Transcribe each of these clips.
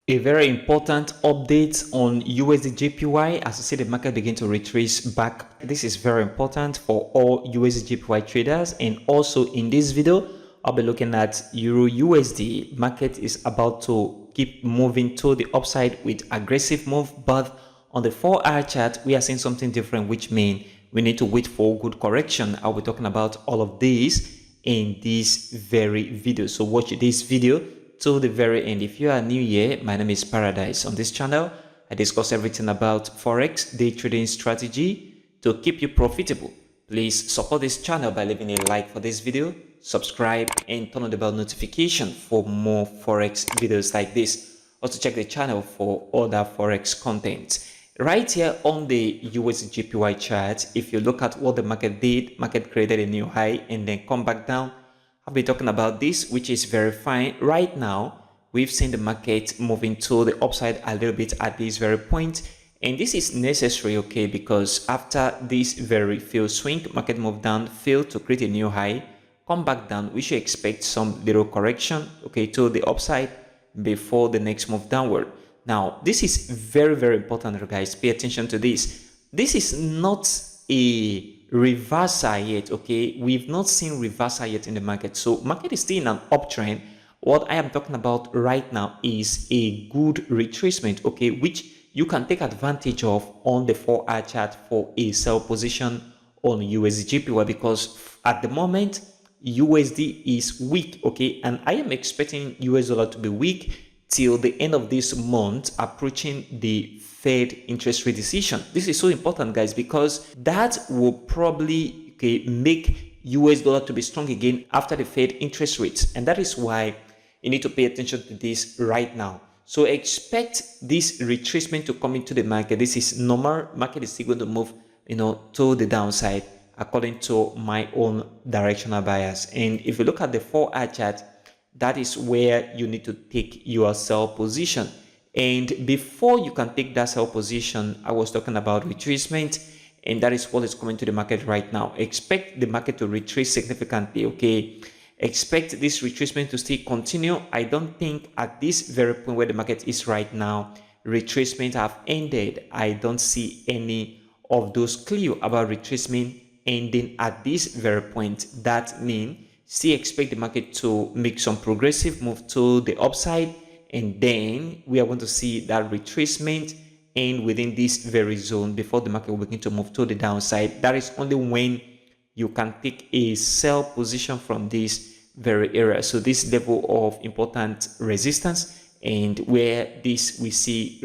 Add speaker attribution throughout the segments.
Speaker 1: A very important update on USDJPY as you see the market begin to retrace back. This is very important for all USDJPY traders, and also in this video I'll be looking at EURUSD. Market is about to keep moving to the upside with aggressive move, but on the 4-hour chart we are seeing something different, which means we need to wait for good correction. I'll be talking about all of this in this very video, so watch this video to the very end. If you are new here, my name is Paradise. On this channel I discuss everything about forex day trading strategy to keep you profitable. Please support this channel by leaving a like for this video, subscribe, and turn on the bell notification for more forex videos like this. Also check the channel for other forex content. Right here on the USDJPY chart, if you look at what the market did, market created a new high and then come back down. I've been talking about this, which is very fine. Right now we've seen the market moving to the upside a little bit at this very point, and this is necessary, okay, because after this very failed swing, market move down, failed to create a new high, come back down, we should expect some little correction, okay, to the upside before the next move downward. Now this is very important, guys. Pay attention to this. This is not a reversal yet, okay? We've not seen reversal yet in the market, so market is still in an uptrend. What I am talking about right now is a good retracement, okay, which you can take advantage of on the 4-hour chart for a sell position on USDJPY, because at the moment USD is weak, okay, and I am expecting US dollar to be weak till the end of this month, approaching the Fed interest rate decision. This is so important, guys, because that will probably, okay, make US dollar to be strong again after the Fed interest rates, and that is why you need to pay attention to this right now. So expect this retracement to come into the market. This is normal. Market is still going to move, to the downside according to my own directional bias. And if you look at the 4-hour chart, that is where you need to take your sell position. And before you can take that sell position, I was talking about retracement, and that is what is coming to the market right now. Expect the market to retrace significantly, okay? Expect this retracement to still continue. I don't think at this very point where the market is right now, retracement have ended. I don't see any of those clues about retracement ending at this very point. That means still expect the market to make some progressive move to the upside, and then we are going to see that retracement end within this very zone before the market will begin to move to the downside. That is only when you can take a sell position from this very area. So this level of important resistance, and where this we see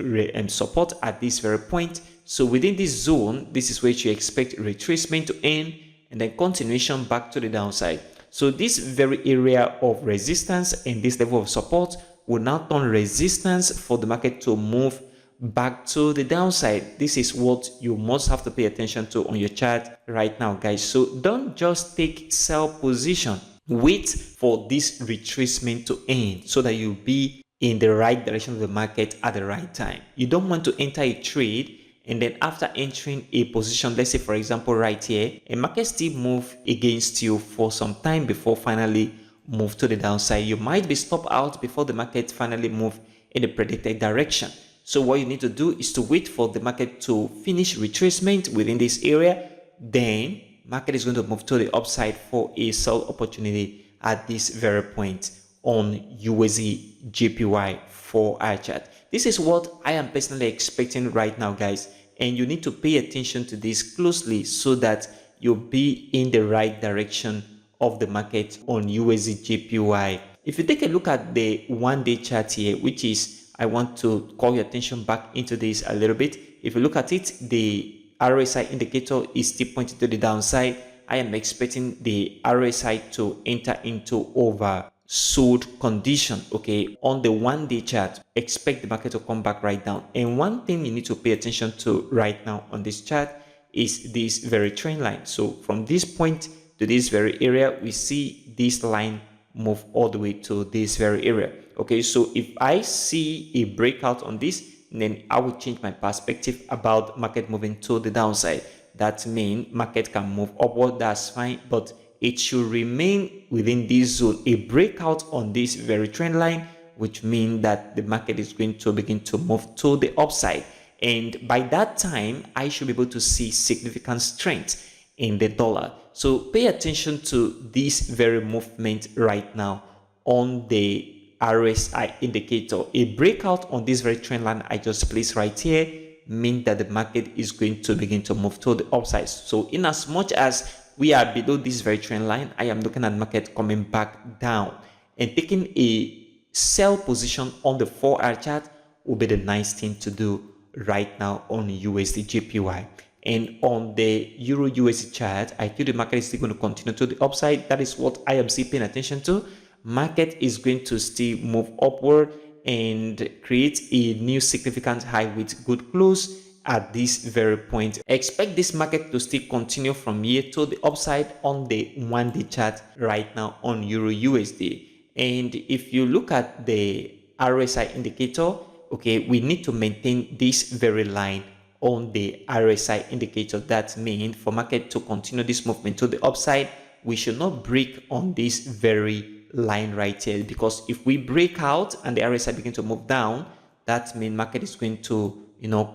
Speaker 1: support at this very point. So within this zone, this is where you expect retracement to end and then continuation back to the downside. So this very area of resistance and this level of support will now turn resistance for the market to move back to the downside. This is what you must have to pay attention to on your chart right now, guys. So don't just take sell position. Wait for this retracement to end so that you'll be in the right direction of the market at the right time. You don't want to enter a trade and then after entering a position, let's say for example right here, a market still move against you for some time before finally move to the downside. You might be stopped out before the market finally move in the predicted direction. So what you need to do is to wait for the market to finish retracement within this area. Then market is going to move to the upside for a sell opportunity at this very point on USDJPY 4-hour chart. This is what I am personally expecting right now, guys, and you need to pay attention to this closely so that you'll be in the right direction of the market on USDJPY. If you take a look at the 1-day chart here, which is, I want to call your attention back into this a little bit. If you look at it, the RSI indicator is still pointing to the downside. I am expecting the RSI to enter into oversold condition, okay, on the 1-day chart. Expect the market to come back right down. And one thing you need to pay attention to right now on this chart is this very trend line. So from this point to this very area, we see this line move all the way to this very area, okay? So if I see a breakout on this, then I will change my perspective about market moving to the downside. That means market can move upward, that's fine, but it should remain within this zone. A breakout on this very trend line which means that the market is going to begin to move to the upside. And by that time, I should be able to see significant strength in the dollar. So pay attention to this very movement right now on the RSI indicator. A breakout on this very trend line I just placed right here means that the market is going to begin to move to the upside. So in as much as we are below this very trend line, I am looking at market coming back down, and taking a sell position on the 4-hour chart will be the nice thing to do right now on USDJPY. And on the Euro USD chart, I feel the market is still going to continue to the upside. That is what I am still paying attention to. Market is going to still move upward and create a new significant high with good close at this very point. Expect this market to still continue from here to the upside on the 1-day chart right now on Euro USD. And if you look at the RSI indicator, okay, we need to maintain this very line on the RSI indicator. That means for market to continue this movement to the upside, we should not break on this very line right here, because if we break out and the RSI begin to move down, that means market is going to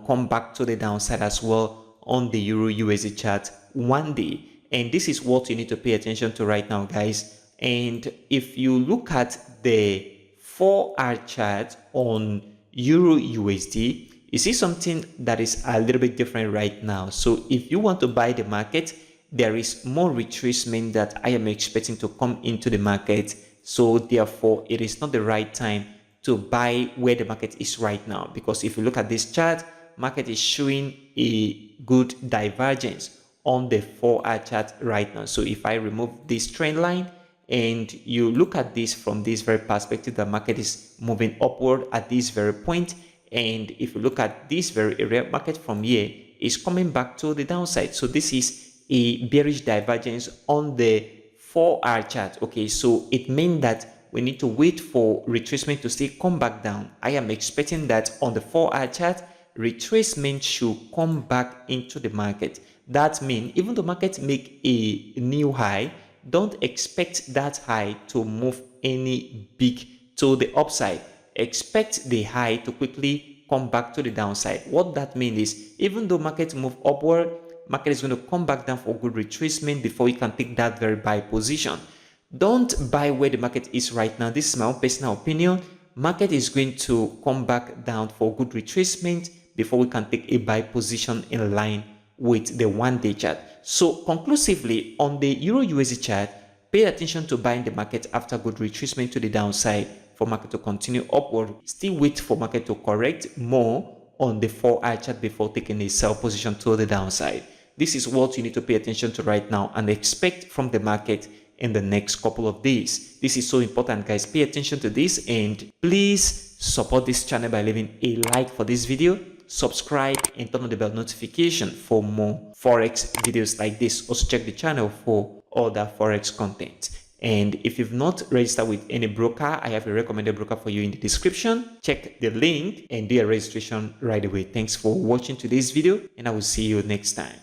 Speaker 1: come back to the downside as well on the Euro USD chart 1 day. And this is what you need to pay attention to right now, guys. And if you look at the 4-hour chart on Euro USD, you see something that is a little bit different right now. So if you want to buy the market, there is more retracement that I am expecting to come into the market. So therefore, it is not the right time to buy where the market is right now, because if you look at this chart, market is showing a good divergence on the 4-hour chart right now. So if I remove this trend line and you look at this from this very perspective, the market is moving upward at this very point. And if you look at this very area, market from here is coming back to the downside. So this is a bearish divergence on the 4-hour chart. Okay, so it means that we need to wait for retracement to still come back down. I am expecting that on the 4-hour chart, retracement should come back into the market. That means even the market make a new high, don't expect that high to move any big to the upside. Expect the high to quickly come back to the downside. What that means is, even though market move upward, market is going to come back down for good retracement before you can take that very buy position. Don't buy where the market is right now. This is my own personal opinion. Market is going to come back down for good retracement before we can take a buy position in line with the 1-day chart. So conclusively, on the Euro USD chart, pay attention to buying the market after good retracement to the downside for market to continue upward. Still wait for market to correct more on the 4-hour chart before taking a sell position to the downside. This is what you need to pay attention to right now and expect from the market in the next couple of days. This is so important, guys. Pay attention to this, and please support this channel by leaving a like for this video, subscribe, and turn on the bell notification for more forex videos like this. Also check the channel for other forex content. And if you've not registered with any broker, I have a recommended broker for you in the description. Check the link and do a registration right away. Thanks for watching today's video, and I will see you next time.